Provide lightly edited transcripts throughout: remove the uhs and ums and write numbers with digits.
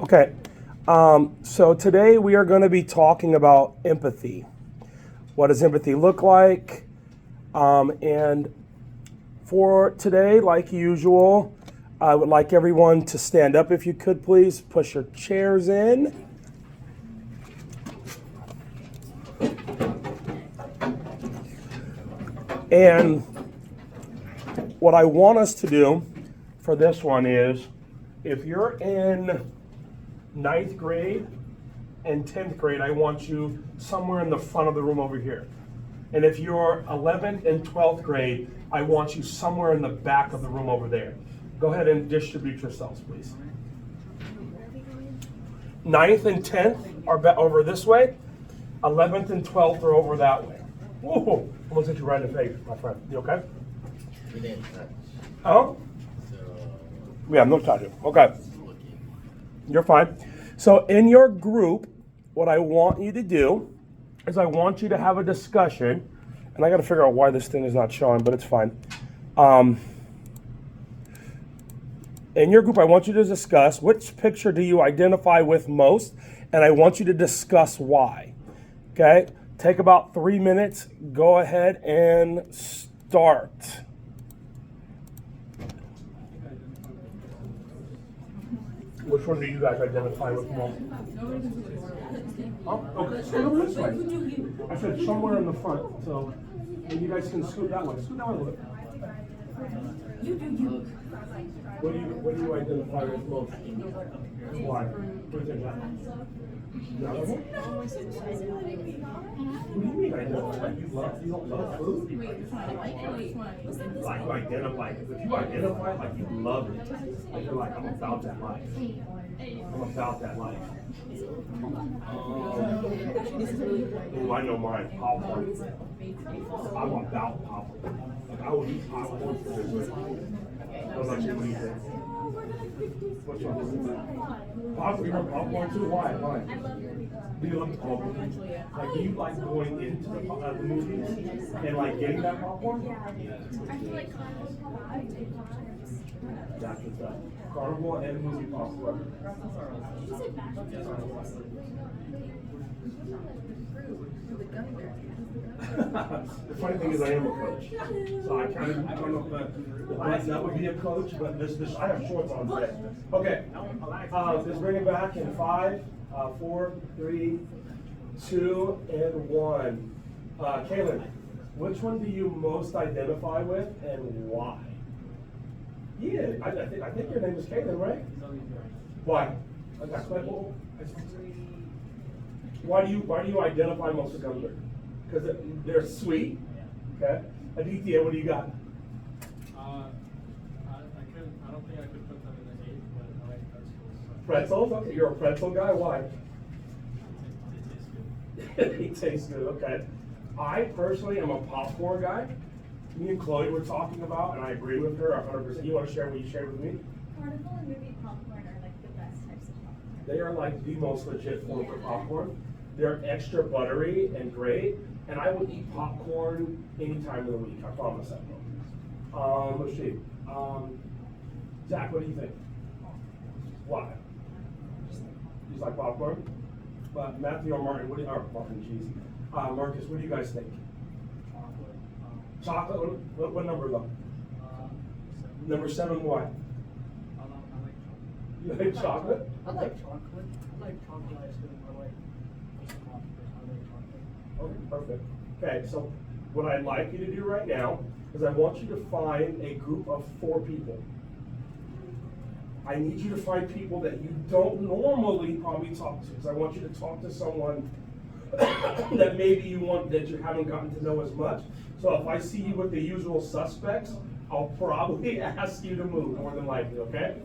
Okay, so today we are going to be talking about empathy. What does empathy look like? And for today, like usual, I would like everyone to stand up if you could, please. Push your chairs in. And what I want us to do for this one is, if you're in ninth grade and 10th grade, I want you somewhere in the front of the room over here. And if you're 11th and 12th grade, I want you somewhere in the back of the room over there. Go ahead and distribute yourselves, please. 9th and 10th are over this way. 11th and 12th are over that way. Whoa, almost hit you right in the face, my friend. You okay? We didn't touch. Oh? Yeah, no touching. Okay. You're fine. So in your group, what I want you to do is I want you to have a discussion, and I got to figure out why this thing is not showing, but it's fine. In your group, I want you to discuss which picture do you identify with most, and I want you to discuss why. Okay? Take about 3 minutes. Go ahead and start. Which one do you guys identify with most? Oh, okay, scoot over this way. I said somewhere in the front, so you guys can scoot that way. Scoot that way a little bit. What do you identify with most? Why? What do you think? None of them? What do you mean identify? You don't love food? Like you identify. If you identify like you love it, like you're like, I'm about that life. I'm about that life. Oh, I know mine. Popcorn. I'm about popcorn. Like I will eat popcorn for this. What about you? What do you think? What's wrong? Popcorn? You want popcorn too? Why? Do you love popcorn? Like, do you like going into the movies and like getting that popcorn? I feel like That's what's up. Carnival and movie popcorn. The funny thing is, I am a coach, so I don't know if that would be a coach, but this I have shorts on today. Okay, let's bring it back in 5, 4, 3, 2, and 1. Kaylin, which one do you most identify with, and why? Yeah, I think your name is Kaylin, right? Why? Why do you identify most with Gunther? Because they're sweet. Okay. Aditya, what do you got? I don't think I could put them in the 8, but I like pretzels. Pretzels? Okay, you're a pretzel guy. Why? They taste good. He tastes good. Okay. I personally am a popcorn guy. Me and Chloe were talking about, and I agree with her 100%. You want to share what you shared with me? Carnival and movie popcorn are like the best types of popcorn. They are like the most legit form for popcorn. They're extra buttery and great, and I would eat popcorn any time of the week. I promise that. Let's see. Zach, what do you think? Why? You like popcorn? But Matthew or Martin, Martin, geez. Marcus, what do you guys think? Chocolate. Chocolate? What number though? 7. Number 7, why? I like chocolate. You like chocolate? I like chocolate. I like chocolate ice cream. I like I like chocolate. Okay, perfect. Okay, so what I'd like you to do right now is I want you to find a group of 4 people. I need you to find people that you don't normally probably talk to, because I want you to talk to someone that maybe that you haven't gotten to know as much. So if I see you with the usual suspects, I'll probably ask you to move, more than likely, okay?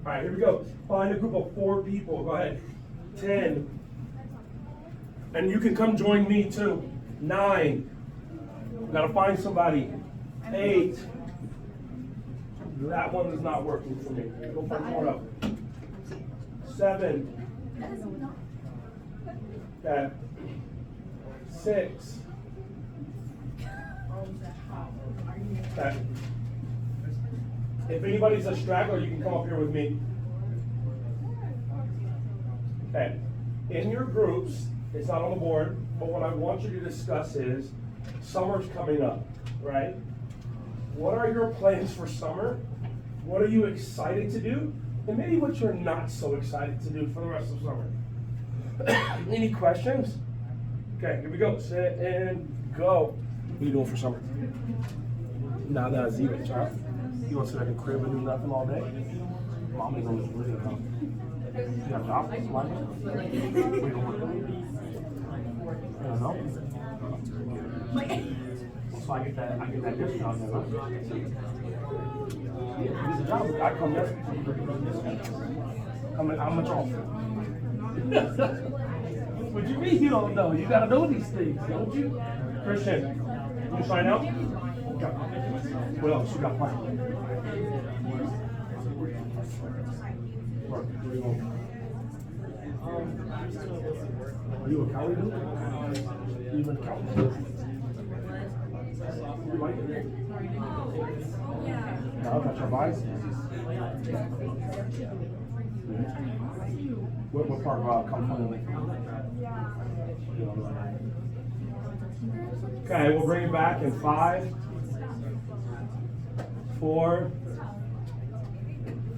All right, here we go. Find a group of 4 people. Go ahead. 10. And you can come join me too. 9. Gotta find somebody. 8. That one is not working for me. Go for more up. 7. Okay. 6. Okay. If anybody's a straggler, you can come up here with me. Okay, in your groups, it's not on the board, but what I want you to discuss is, summer's coming up, right? What are your plans for summer? What are you excited to do? And maybe what you're not so excited to do for the rest of summer. Any questions? Okay, here we go. Sit and go. What are you doing for summer? Nada, zero, child. You want to sit at the crib and do nothing all day? Mom ain't gonna live at home. You got a job? What are you doing? I don't know. So I get that discount then, huh? It's a job. I come next week. How much off? What you mean you don't know? You gotta know these things, don't you? Christian, you sign out? Okay. What else you got planned? Where you going? Are you a Cali dude? You in Cali? You like it? No, that's your vice. What part of California? Okay, we'll bring it back in 5, 4,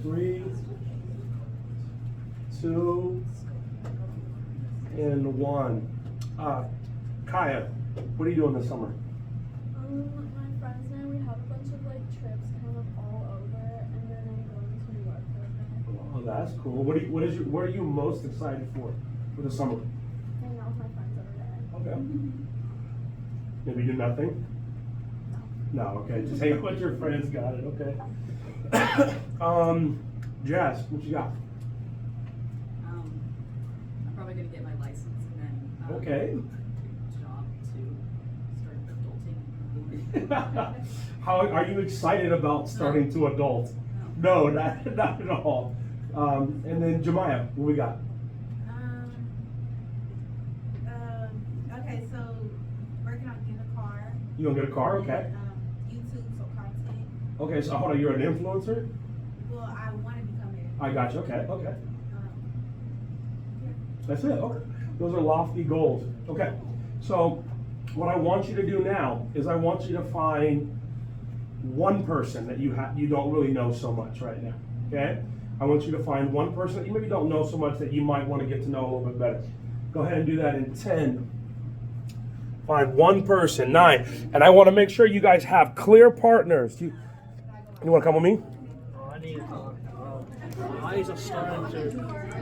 3, 2, and 1. Kaya, what are you doing this summer? My friends and I, we have a bunch of like trips kind of all over, and then I'm going to New York for a bit. Oh, that's cool. What are you most excited for the summer? Hang out with my friends over there. Okay. Maybe do nothing? No, okay. Just hang out with your friends. Got it. Okay. Jazz, what you got? I'm probably gonna get my license and then Okay. job to start adulting. How are you excited about starting to adult? No, not at all. And then Jemiah, what we got? Okay, so working on getting a car. You gonna get a car? Okay. YouTube, so content. Okay, so hold on, you're an influencer? Well, I want to become it. I got you. Okay. Yeah. That's it. Okay. Those are lofty goals. Okay. So what I want you to do now is I want you to find one person that you don't really know so much right now. Okay? I want you to find one person that you maybe don't know so much that you might want to get to know a little bit better. Go ahead and do that in 10. Find one person, 9. And I want to make sure you guys have clear partners. You want to come with me? I need my eyes are starting to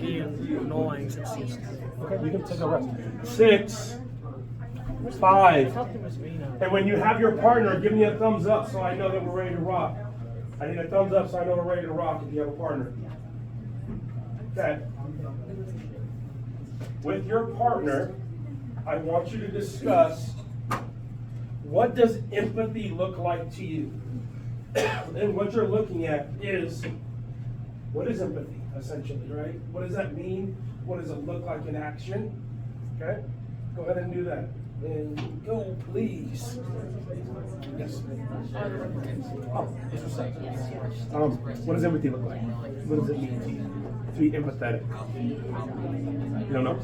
get annoying since yesterday. Okay, you can take a rest. 6, 5. Talk to Miss Vina. And when you have your partner, give me a thumbs up so I know that we're ready to rock. I need a thumbs up so I know we're ready to rock if you have a partner. Okay. With your partner, I want you to discuss what does empathy look like to you? And what you're looking at is, what is empathy, essentially, right? What does that mean? What does it look like in action? Okay? Go ahead and do that. And go, please. Yes. Oh, yes, what's up? What does empathy look like? What does it mean to you to be empathetic? You don't know?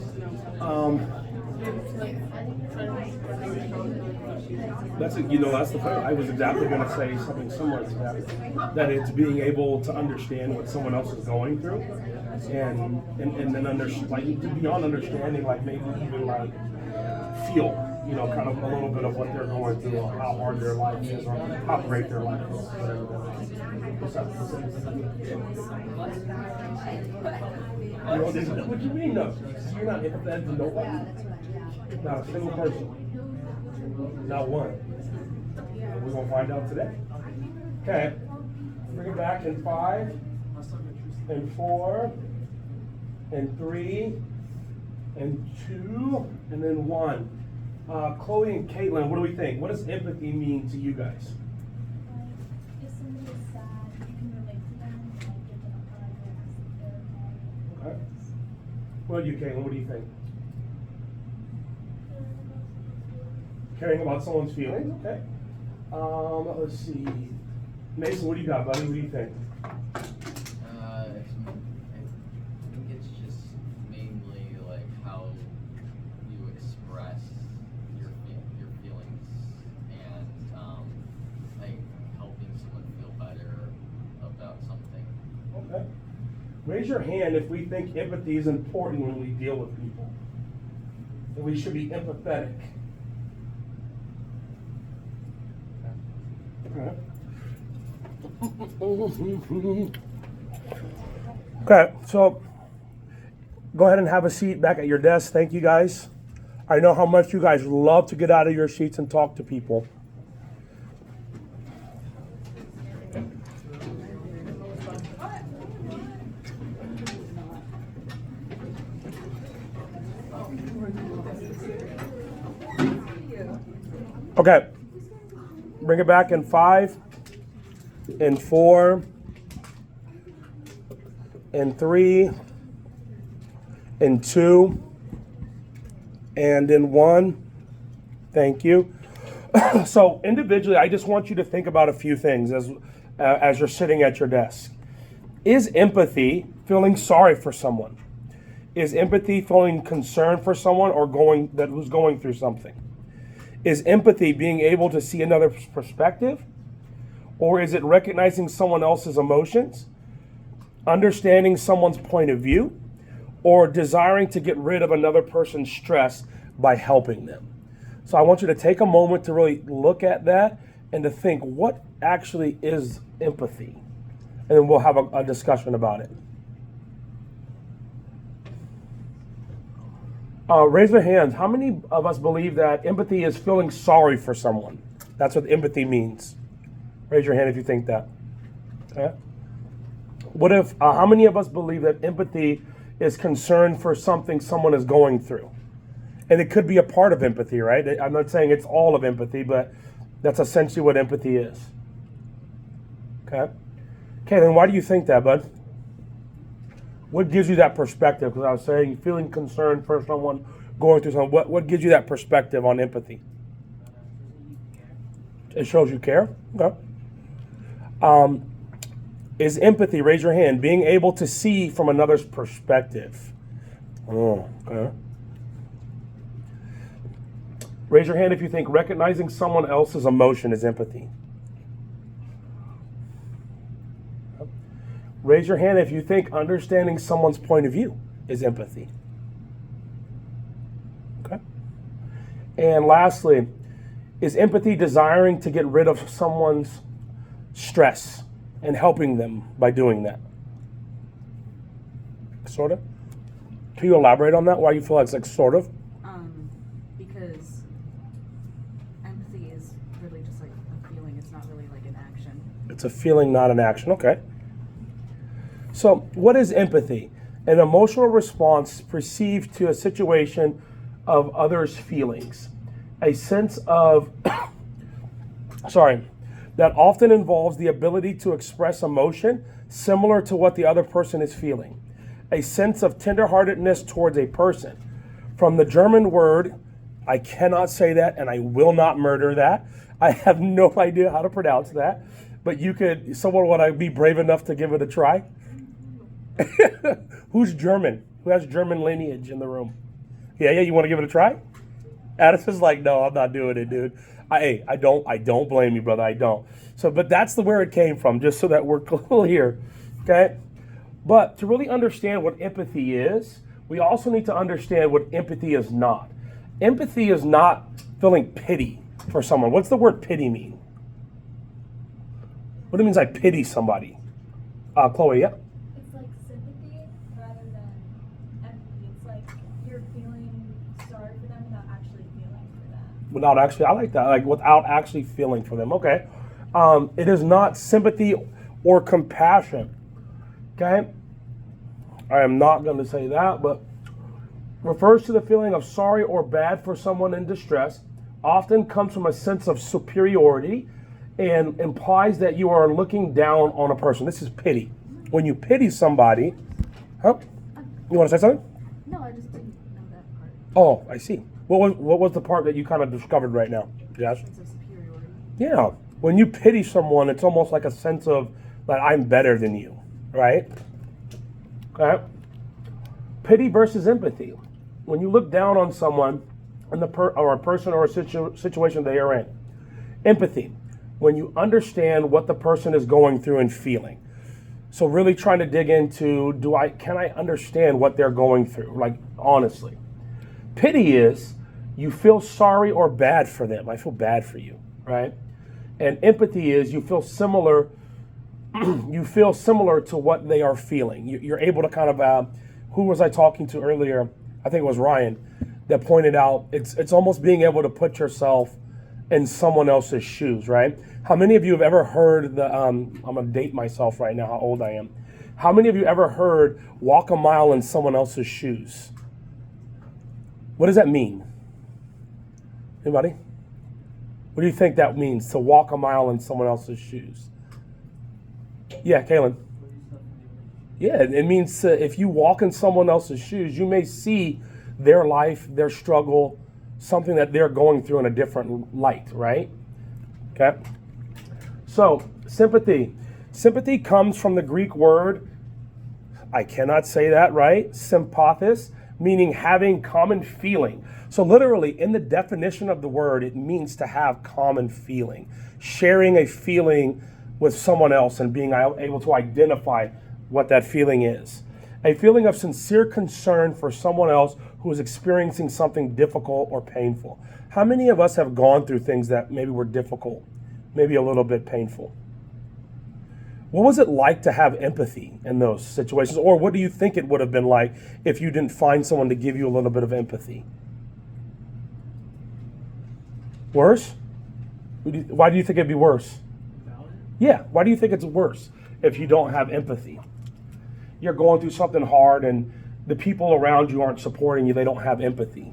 That's it. That's the point. I was exactly going to say something similar to that. That it's being able to understand what someone else is going through, and then like beyond understanding, like maybe even like feel, kind of a little bit of what they're going through, or how hard their life is, or how great their life is, whatever that is. What's up? What do you mean, no? You're not empathetic to nobody? Not a single person. Not one. We're going to find out today. Okay. Bring it back in 5, and 4, and 3, and 2, and then 1. Chloe and Caitlin, what do we think? What does empathy mean to you guys? If somebody is sad, you can relate to them, like give them a hug or ask if they're okay. Okay. What about you, Caitlin? What do you think? Caring about someone's feelings, okay. Let's see. Mason, what do you got, buddy? What do you think? I think it's just mainly Raise your hand if we think empathy is important when we deal with people. That we should be empathetic. Okay, so go ahead and have a seat back at your desk. Thank you guys. I know how much you guys love to get out of your seats and talk to people. Okay, bring it back in 5, in 4, in 3, in 2, and in 1. Thank you. So individually, I just want you to think about a few things as you're sitting at your desk. Is empathy feeling sorry for someone? Is empathy feeling concern for someone who's going through something? Is empathy being able to see another perspective? Or is it recognizing someone else's emotions, understanding someone's point of view, or desiring to get rid of another person's stress by helping them? So I want you to take a moment to really look at that and to think, what actually is empathy? And then we'll have a discussion about it. Raise your hands. How many of us believe that empathy is feeling sorry for someone? That's what empathy means. Raise your hand if you think that. Okay. What if? How many of us believe that empathy is concern for something someone is going through? And it could be a part of empathy, right? I'm not saying it's all of empathy, but that's essentially what empathy is. Okay. Okay, then why do you think that, bud? What gives you that perspective? Because I was saying feeling concerned for someone going through something. What gives you that perspective on empathy? It shows you care. Okay. Is empathy, raise your hand, being able to see from another's perspective? Oh, okay. Raise your hand if you think recognizing someone else's emotion is empathy. Raise your hand if you think understanding someone's point of view is empathy. Okay. And lastly, is empathy desiring to get rid of someone's stress and helping them by doing that? Sort of? Can you elaborate on that? Why you feel like it's like sort of? Because empathy is really just like a feeling. It's not really like an action. It's a feeling, not an action. Okay. So, what is empathy? An emotional response perceived to a situation of others' feelings. A sense of, that often involves the ability to express emotion similar to what the other person is feeling. A sense of tenderheartedness towards a person. From the German word, I cannot say that and I will not murder that. I have no idea how to pronounce that. But someone would I be brave enough to give it a try? Who's German? Who has German lineage in the room? Yeah, you want to give it a try? Addison's like, no, I'm not doing it, dude. I don't blame you, brother. I don't. So, but that's where it came from, just so that we're clear, okay? But to really understand what empathy is, we also need to understand what empathy is not. Empathy is not feeling pity for someone. What's the word pity mean? What it means I pity somebody? Chloe, yeah? It's like sympathy rather than empathy. It's like you're feeling sorry for them without actually feeling for them. I like that. Like without actually feeling for them. Okay. It is not sympathy or compassion. Okay. I am not going to say that, but refers to the feeling of sorry or bad for someone in distress. Often comes from a sense of superiority and implies that you are looking down on a person. This is pity. When you pity somebody, huh? You want to say something? No, I just didn't know that part. Oh, I see. What was the part that you kind of discovered right now, Jess? Sense of superiority. Yeah. When you pity someone, it's almost like a sense of that I'm better than you, right? Okay. Pity versus empathy. When you look down on someone and or a person or a situation they are in. Empathy. When you understand what the person is going through and feeling. So really trying to dig into, can I understand what they're going through? Like, honestly. Pity is you feel sorry or bad for them. I feel bad for you, right? And empathy is you feel similar to what they are feeling. You're able to kind of, who was I talking to earlier? I think it was Ryan that pointed out it's almost being able to put yourself in someone else's shoes, right? How many of you have ever heard I'm gonna date myself right now, how old I am. How many of you ever heard walk a mile in someone else's shoes? What does that mean? Anybody? What do you think that means, to walk a mile in someone else's shoes? Yeah, Kaylin. Yeah, it means if you walk in someone else's shoes, you may see their life, their struggle, something that they're going through in a different light, right? Okay. So, sympathy. Sympathy comes from the Greek word, I cannot say that right, sympathis, meaning having common feeling. So literally, in the definition of the word, it means to have common feeling. Sharing a feeling with someone else and being able to identify what that feeling is. A feeling of sincere concern for someone else who is experiencing something difficult or painful. How many of us have gone through things that maybe were difficult, maybe a little bit painful? What was it like to have empathy in those situations? Or what do you think it would have been like if you didn't find someone to give you a little bit of empathy? Worse? Why do you think it'd be worse? Yeah, why do you think it's worse if you don't have empathy? You're going through something hard and the people around you aren't supporting you, they don't have empathy.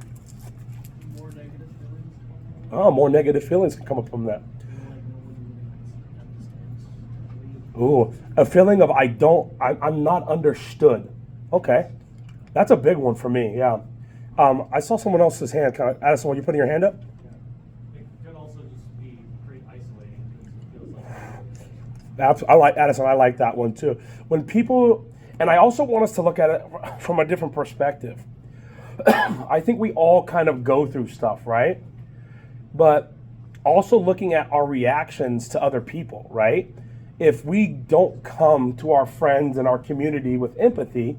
More negative feelings. Oh, more negative feelings can come up from that. Ooh, a feeling of I'm not understood. Okay, that's a big one for me, yeah. I saw someone else's hand. Addison, were you putting your hand up? It could also just be pretty isolating because it feels like I like Addison. I like that one too. When people, and I also want us to look at it from a different perspective. I think we all kind of go through stuff, right? But also looking at our reactions to other people, right? If we don't come to our friends and our community with empathy,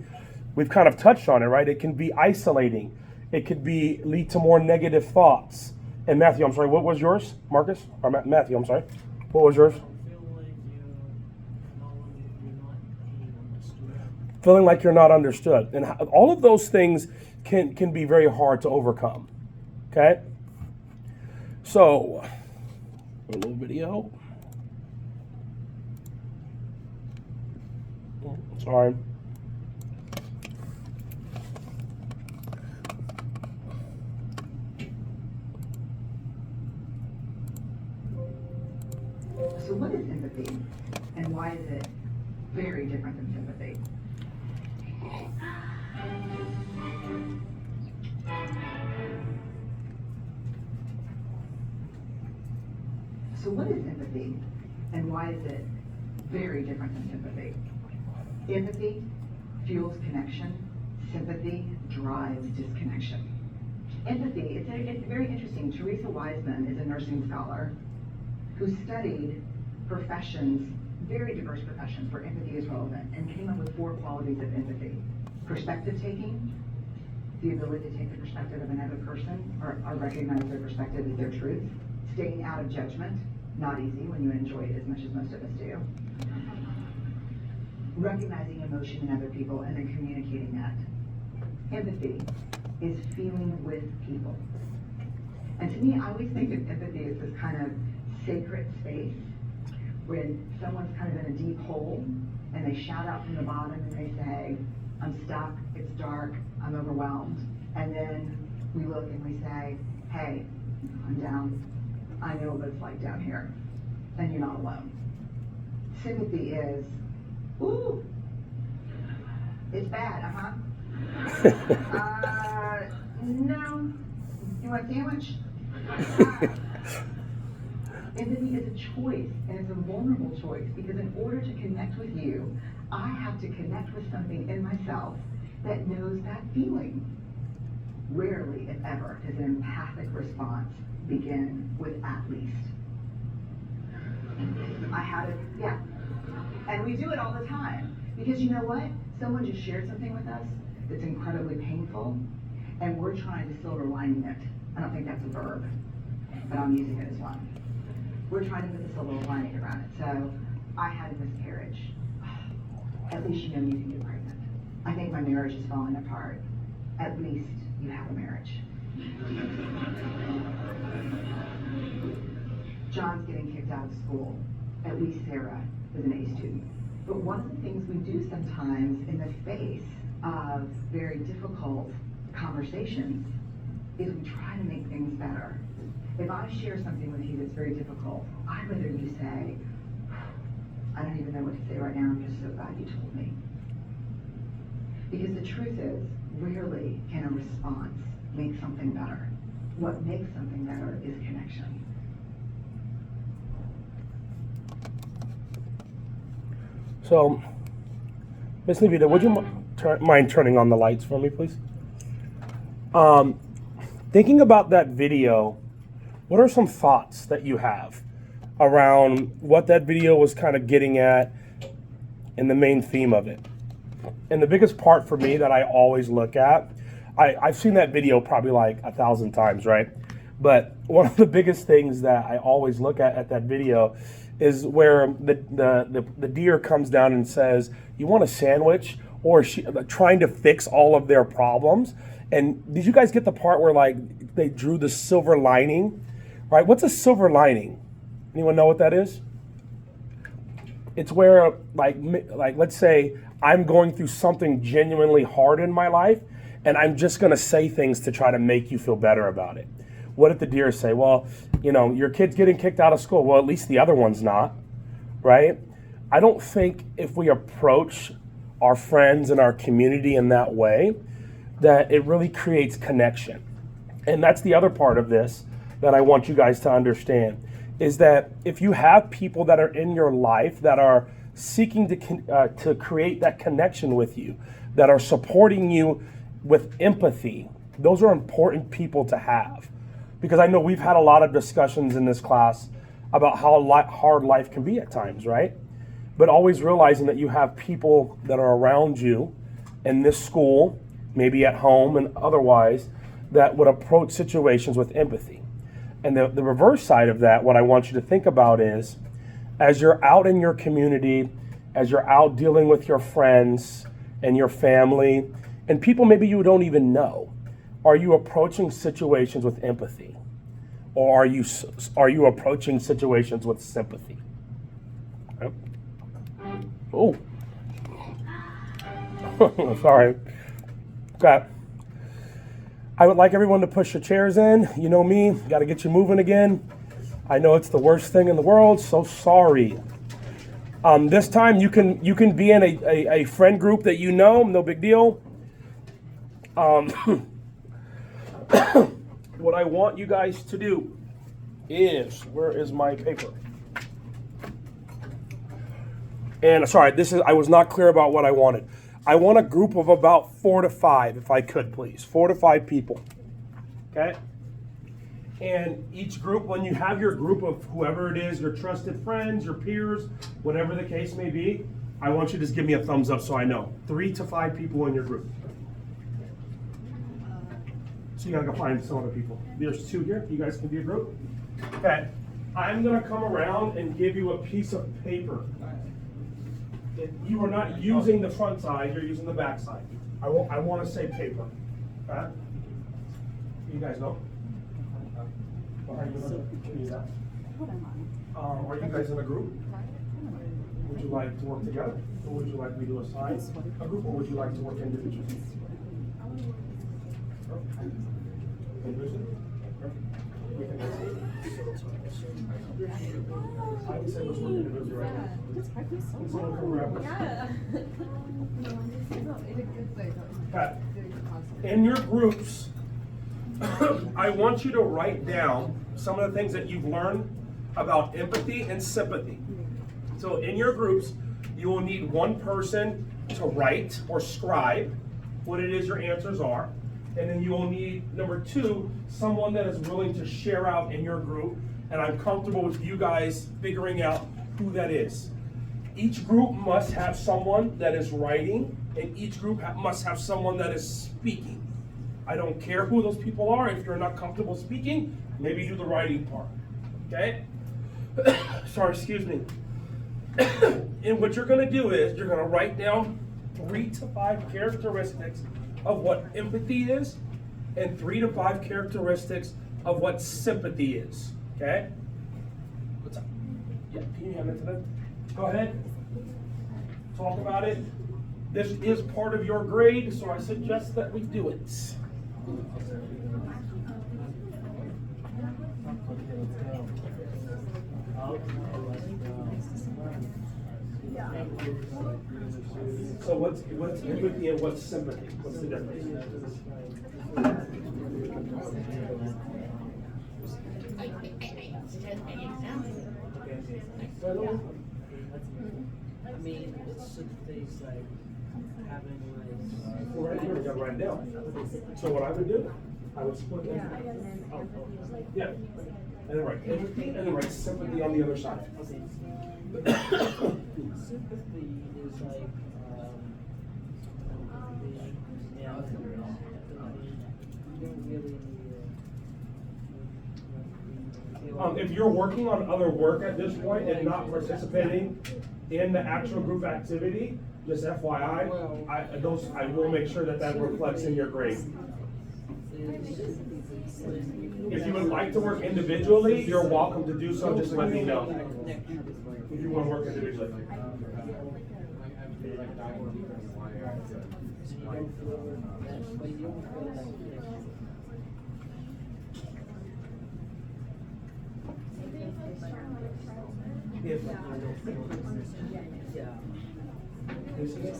we've kind of touched on it, right? It can be isolating. It could lead to more negative thoughts. And Matthew, I'm sorry, what was yours? Marcus? Or Matthew, I'm sorry. What was yours? Feeling like you're not understood. And all of those things can be very hard to overcome. Okay? So, a little video. Sorry. So what is empathy, and why is it very different than sympathy? So what is empathy, and why is it very different than sympathy? Empathy fuels connection. Sympathy drives disconnection. Empathy, it's very interesting. Teresa Wiseman is a nursing scholar who studied professions, very diverse professions where empathy is relevant, and came up with 4 qualities of empathy. Perspective taking, the ability to take the perspective of another person or recognize their perspective as their truth. Staying out of judgment, not easy when you enjoy it as much as most of us do. Recognizing emotion in other people and then communicating that. Empathy is feeling with people. And to me, I always think of empathy as this kind of sacred space when someone's kind of in a deep hole and they shout out from the bottom and they say, I'm stuck, it's dark, I'm overwhelmed. And then we look and we say, hey, I'm down. I know what it's like down here. And you're not alone. Sympathy is, ooh, it's bad, no, you want a sandwich? Empathy is a choice, and it's a vulnerable choice, because in order to connect with you, I have to connect with something in myself that knows that feeling. Rarely, if ever, does an empathic response begin with at least. And we do it all the time. Because you know what? Someone just shared something with us that's incredibly painful, and we're trying to silver lining it. I don't think that's a verb, but I'm using it as one. We're trying to put the silver lining around it. So, I had a miscarriage. At least you know you can get pregnant. I think my marriage is falling apart. At least you have a marriage. John's getting kicked out of school. At least Sarah is an A student. But one of the things we do sometimes in the face of very difficult conversations is we try to make things better. If I share something with you that's very difficult, I'd rather you say, I don't even know what to say right now, I'm just so glad you told me. Because the truth is, rarely can a response make something better. What makes something better is connection. So, Miss Levita, would you mind turning on the lights for me, please? Thinking about that video, what are some thoughts that you have around what that video was kind of getting at and the main theme of it? And the biggest part for me that I always look at, I've seen that video probably like 1,000 times, right? But one of the biggest things that I always look at that video is where the deer comes down and says, you want a sandwich? Or trying to fix all of their problems. And did you guys get the part where like they drew the silver lining, right? What's a silver lining? Anyone know what that is? It's where like let's say I'm going through something genuinely hard in my life, and I'm just gonna say things to try to make you feel better about it. What did the deer say? Well, you know, your kid's getting kicked out of school. Well, at least the other one's not, right? I don't think if we approach our friends and our community in that way, that it really creates connection. And that's the other part of this that I want you guys to understand, is that if you have people that are in your life that are seeking to create that connection with you, that are supporting you with empathy, those are important people to have. Because I know we've had a lot of discussions in this class about how hard life can be at times, right? But always realizing that you have people that are around you in this school, maybe at home and otherwise, that would approach situations with empathy. And the reverse side of that, what I want you to think about is, as you're out in your community, as you're out dealing with your friends and your family, and people maybe you don't even know, are you approaching situations with empathy? Or are you approaching situations with sympathy? Yep. Oh, sorry. Okay. I would like everyone to push your chairs in. You know me, got to get you moving again. I know it's the worst thing in the world, so sorry. This time you can be in a friend group that you know, no big deal. What I want you guys to do is, where is my paper? And sorry, I was not clear about what I wanted. I want a group of about 4 to 5, if I could, please. 4 to 5 people. Okay? And each group, when you have your group of whoever it is, your trusted friends, your peers, whatever the case may be, I want you to just give me a thumbs up so I know. 3 to 5 people in your group. So you gotta go find some other people. There's 2 here. You guys can be a group. Okay. I'm gonna come around and give you a piece of paper. You are not using the front side, you're using the back side. I want to say paper. Okay? You guys know? Are you guys in a group? Would you like to work together? Or would you like me to assign a group, or would you like to work individually? Individually? We can I would say let's work individually right now. Someone come grab us. Okay. In your groups, I want you to write down some of the things that you've learned about empathy and sympathy. So in your groups, you will need one person to write or scribe what it is your answers are. And then you will need, number 2, someone that is willing to share out in your group. And I'm comfortable with you guys figuring out who that is. each group must have someone that is writing, and each group must have someone that is speaking. I don't care who those people are. If you're not comfortable speaking, maybe do the writing part. Okay? Sorry, excuse me. And what you're going to do is you're going to write down 3 to 5 characteristics of what empathy is, and 3 to 5 characteristics of what sympathy is. Okay? What's up? Yeah, can you hand it to them? Go ahead. Talk about it. This is part of your grade, so I suggest that we do it. So what's empathy and what's sympathy? What's the difference? I mean, it's just things like having like. Well, right here, we got to write it down. So what I would do, I would split it. Yeah. And then write empathy, and then write sympathy on the other side. Sympathy is like, yeah, you don't really If you're working on other work at this point and not participating in the actual group activity, just FYI, I will make sure that that reflects in your grade. If you would like to work individually, you're welcome to do so. Just let me know if you want to work individually. If this is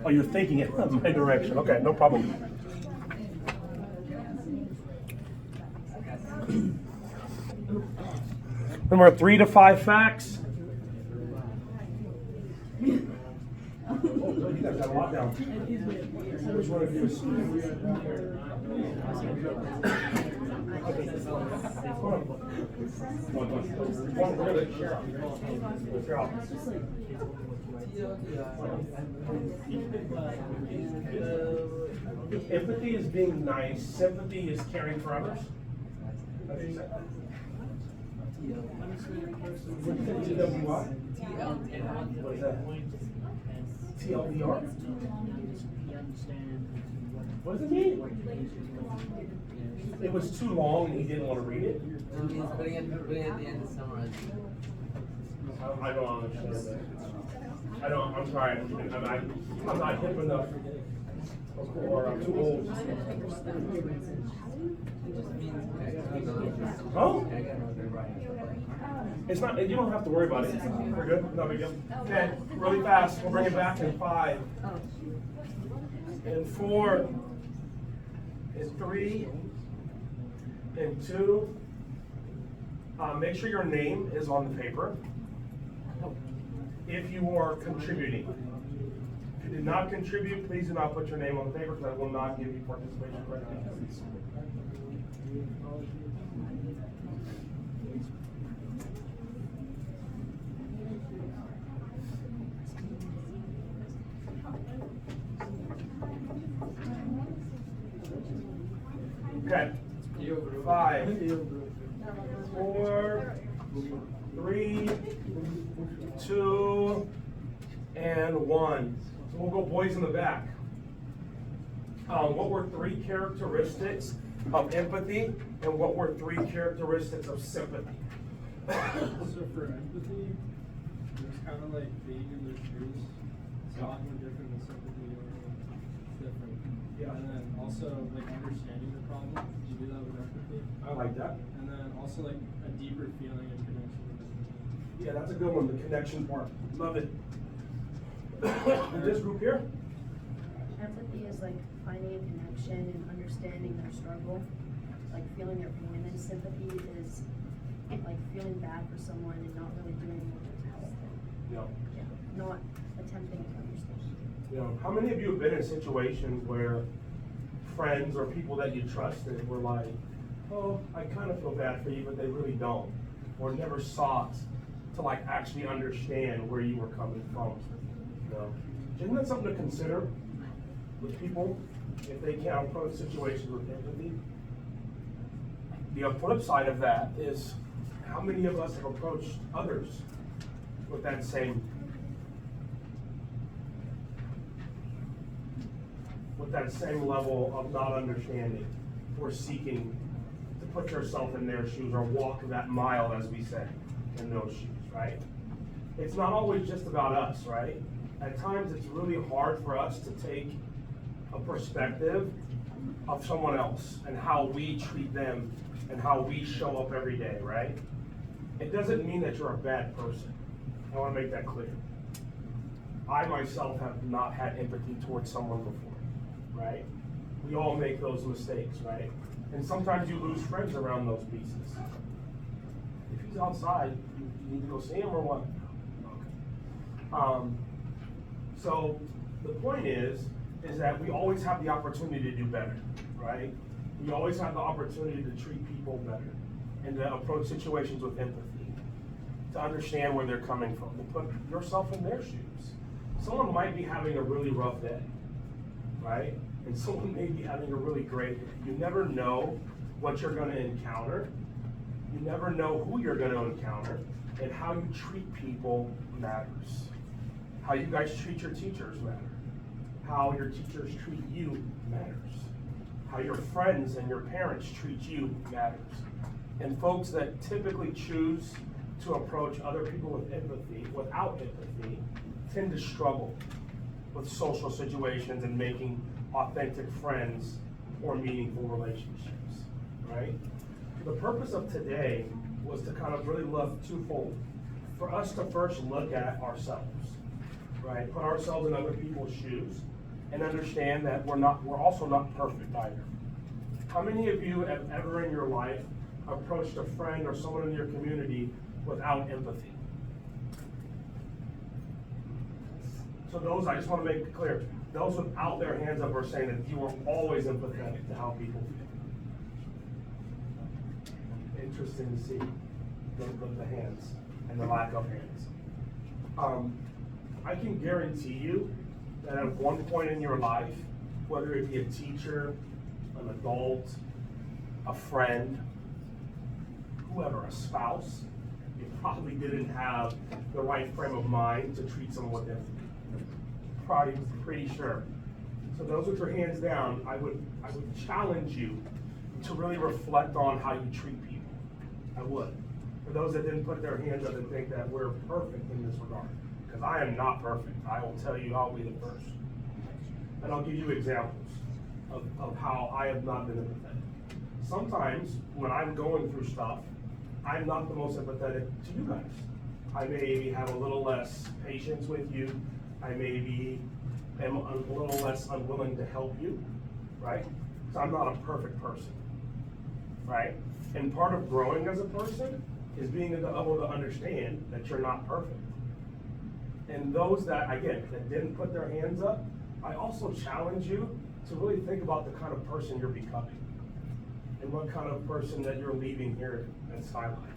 Oh, you're thinking it in my direction. Okay, no problem. Remember 3 to 5 facts. Oh, you guys got a lot down. Which one of you is? Empathy is being nice. Sympathy is caring for others. TWI? What is that? TLDR? What does it mean? It was too long and he didn't want to read it. Putting it at the end to summarize. I don't understand that. I'm sorry. I'm not hip enough. Or I'm too old. Oh? It's not, you don't have to worry about it. We're good? No big deal. Okay, really fast. We'll bring it back in 5. And 4. And 3. And 2. Make sure your name is on the paper if you are contributing. If you did not contribute, please do not put your name on the paper because I will not give you participation credit. Okay. 5, 4, 3, 2, and 1. So we'll go boys in the back. What were 3 characteristics of empathy, and what were 3 characteristics of sympathy? So for empathy, it's kind of like being in their shoes. It's a lot more different than sympathy or different. Yeah. And then also like understanding the problem. You do that with empathy. I like that. And then also like a deeper feeling and connection with empathy. Yeah, that's a good one, the connection part. Love it. And this group here? Empathy is like finding a connection and understanding their struggle, like feeling their pain, and then sympathy is like feeling bad for someone and not really doing anything to help them. Yeah. Not attempting to understand. You know, how many of you have been in situations where friends or people that you trusted were like, oh, I kind of feel bad for you, but they really don't, or never sought to like actually understand where you were coming from? You know, isn't that something to consider with people if they can't approach situations with empathy? The flip side of that is, how many of us have approached others with that same level of not understanding or seeking to put yourself in their shoes or walk that mile, as we say, in those shoes, right? It's not always just about us, right? At times it's really hard for us to take a perspective of someone else and how we treat them and how we show up every day, right? It doesn't mean that you're a bad person. I want to make that clear. I myself have not had empathy towards someone before, right? We all make those mistakes, right? And sometimes you lose friends around those pieces. If he's outside, you need to go see him or what? Okay. So the point is that we always have the opportunity to do better, right? We always have the opportunity to treat people better and to approach situations with empathy, to understand where they're coming from, to put yourself in their shoes. Someone might be having a really rough day, right? And someone may be having a really great day. You never know what you're gonna encounter. You never know who you're gonna encounter, and how you treat people matters. How you guys treat your teachers matter. How your teachers treat you matters. How your friends and your parents treat you matters. And folks that typically choose to approach other people with empathy, without empathy, tend to struggle with social situations and making authentic friends or meaningful relationships, right? The purpose of today was to kind of really look twofold. For us to first look at ourselves, right? Put ourselves in other people's shoes and understand that we're also not perfect either. How many of you have ever in your life approached a friend or someone in your community without empathy? So those, I just want to make it clear, those without their hands up are saying that you are always empathetic to how people feel. Interesting to see the hands and the lack of hands. I can guarantee you that at one point in your life, whether it be a teacher, an adult, a friend, whoever, a spouse, you probably didn't have the right frame of mind to treat someone with empathy. Probably pretty sure. So those with your hands down, I would challenge you to really reflect on how you treat people. I would. For those that didn't put their hands up and think that we're perfect in this regard, because I am not perfect. I will tell you I'll be the first. And I'll give you examples of how I have not been empathetic. Sometimes when I'm going through stuff, I'm not the most empathetic to you guys. I maybe have a little less patience with you. I maybe am a little less unwilling to help you, right? So I'm not a perfect person, right? And part of growing as a person is being able to understand that you're not perfect. And those that, again, that didn't put their hands up, I also challenge you to really think about the kind of person you're becoming and what kind of person that you're leaving here at Skyline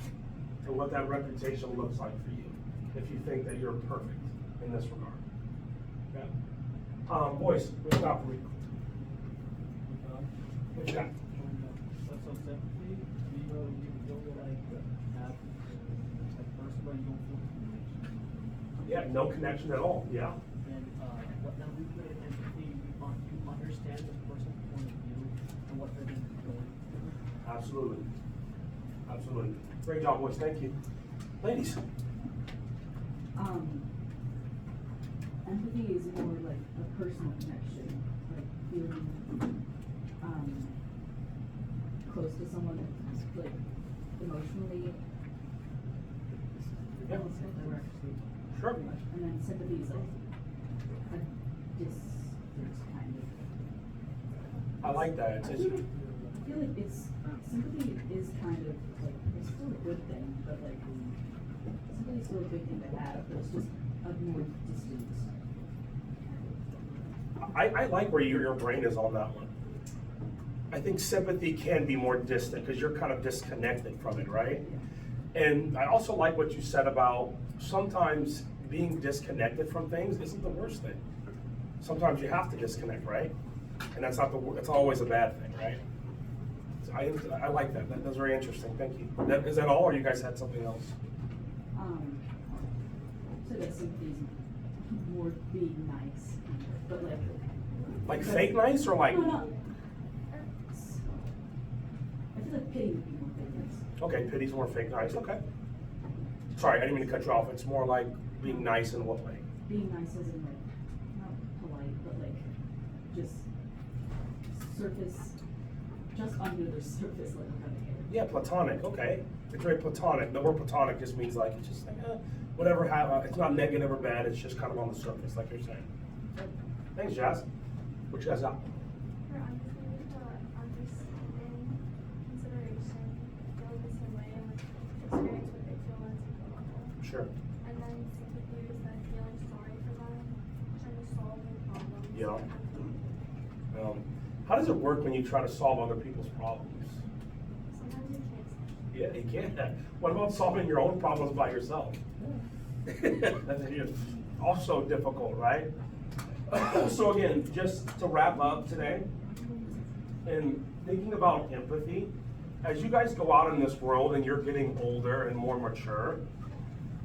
and what that reputation looks like for you if you think that you're perfect in this regard. Okay? Boys, what you got for me? What you got? What's up, sympathy? You don't like have like first of all you don't feel connection. Yeah, no connection at all. Yeah. And what now we put in empathy, you understand this person's point of view and what they're going through. Absolutely. Absolutely. Great job, boys. Thank you. Ladies. Empathy is more like a personal connection, like feeling close to someone that's like emotionally Yeah. Sure. And then sympathy is like a kind of. I like that. I feel like it's, sympathy is kind of like, it's still a good thing, but like, sympathy's still a good thing to have, but it's just a more distant. I like where your brain is on that one. I think sympathy can be more distant because you're kind of disconnected from it, right? And I also like what you said about sometimes being disconnected from things isn't the worst thing. Sometimes you have to disconnect, right? And that's not it's always a bad thing, right? So I like that. That's very interesting. Thank you. Is that all, or you guys had something else? So that sympathy is more being nice, but like. Like fake nice or like? No. I feel like pity would be more fake nice. Okay, pity's more fake nice. Okay. Sorry, I didn't mean to cut you off. It's more like being nice in what way? Being nice isn't like, not polite, but like, just surface, just under the surface level kind of care. Yeah, platonic. Okay, it's very platonic. The word platonic just means like it's just like whatever. It's not negative or bad. It's just kind of on the surface, like you're saying. Thanks, Jazz. What you guys got? For empathy, understanding, consideration, feel the same way, and like experience what they feel on a deeper level. Sure. And then sympathy is like feeling sorry for them, trying to solve their problems. Yeah. How does it work when you try to solve other people's problems? Sometimes you can't. Yeah, you can. What about solving your own problems by yourself? That's also difficult, right? So again, just to wrap up today, and thinking about empathy, as you guys go out in this world and you're getting older and more mature,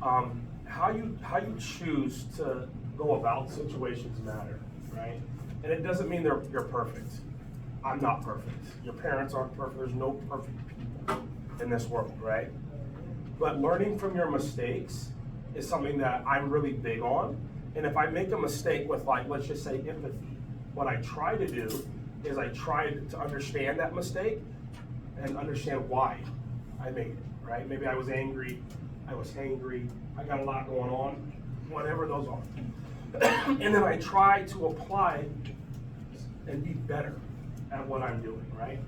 how you choose to go about situations matter, right? And it doesn't mean you're perfect. I'm not perfect. Your parents aren't perfect. There's no perfect people in this world, right? But learning from your mistakes is something that I'm really big on. And if I make a mistake with, like, let's just say empathy, what I try to do is I try to understand that mistake and understand why I made it, right? Maybe I was angry, I was hangry, I got a lot going on, whatever those are. And then I try to apply and be better at what I'm doing, right?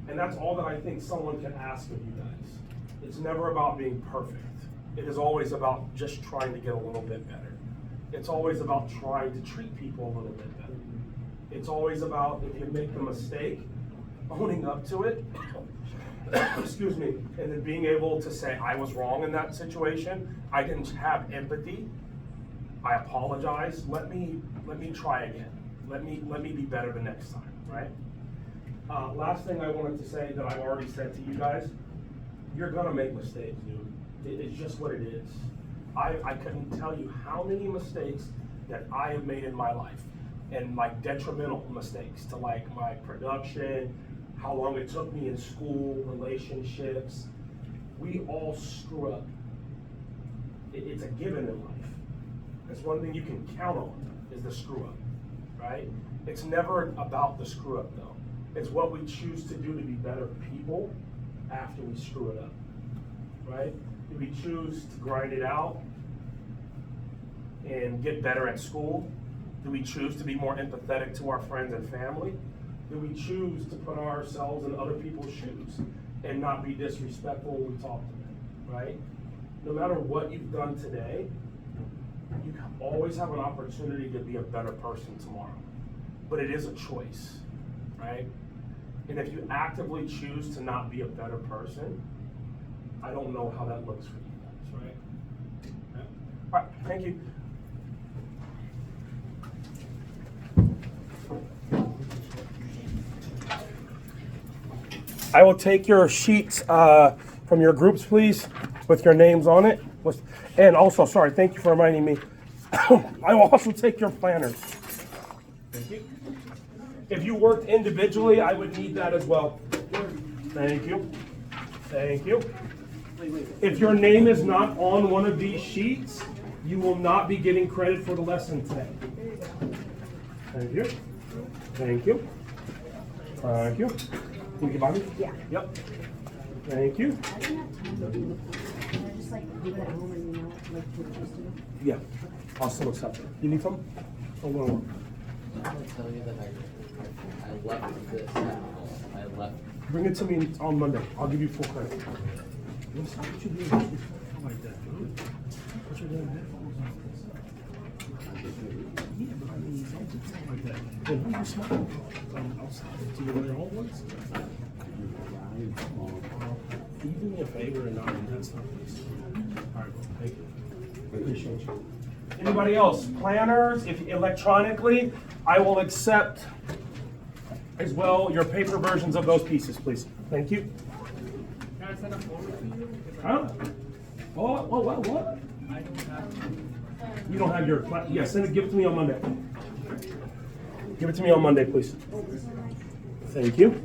And that's all that I think someone can ask of you guys. It's never about being perfect. It is always about just trying to get a little bit better. It's always about trying to treat people a little bit better. It's always about, if you make a mistake, owning up to it, excuse me, and then being able to say, I was wrong in that situation, I didn't have empathy, I apologize, let me try again. Let me be better the next time, right? Last thing I wanted to say that I've already said to you guys, you're gonna make mistakes, dude. It's just what it is. I couldn't tell you how many mistakes that I have made in my life, and like detrimental mistakes to like my production, how long it took me in school, relationships. We all screw up. It's a given in life. That's one thing you can count on is the screw up, right? It's never about the screw up though. It's what we choose to do to be better people after we screw it up, right? Do we choose to grind it out and get better at school? Do we choose to be more empathetic to our friends and family? Do we choose to put ourselves in other people's shoes and not be disrespectful when we talk to them, right? No matter what you've done today, you always have an opportunity to be a better person tomorrow. But it is a choice, right? And if you actively choose to not be a better person, I don't know how that looks for you guys, right? Yeah. All right, thank you. I will take your sheets from your groups, please, with your names on it. And also, sorry, thank you for reminding me. I will also take your planners. Thank you. If you worked individually, I would need that as well. Thank you. Thank you. If your name is not on one of these sheets, you will not be getting credit for the lesson today. Thank you. Thank you. Thank you. Can you get by me? Yeah. Yep. Thank you. I didn't have time to do the just like leave it at home and, you know, like what it used to do? Yeah, I'll still accept it. You need some? Oh, well, I'm gonna tell you that I left this at home. I left. bring it to me on Monday. I'll give you full credit. What's what you doing like that, dude? What you doing Yeah, but I mean, don't do something like that. Then who you smoking? Outside to your own ones? Can you do me a favor and not do that stuff, please? All right, thank you. Appreciate you. Anybody else? Planners, if electronically, I will accept as well your paper versions of those pieces, please. Thank you. Can I send a photo to you? Huh? What? I don't have. You don't have your, yeah, send it, give it to me on Monday. Give it to me on Monday, please. Thank you.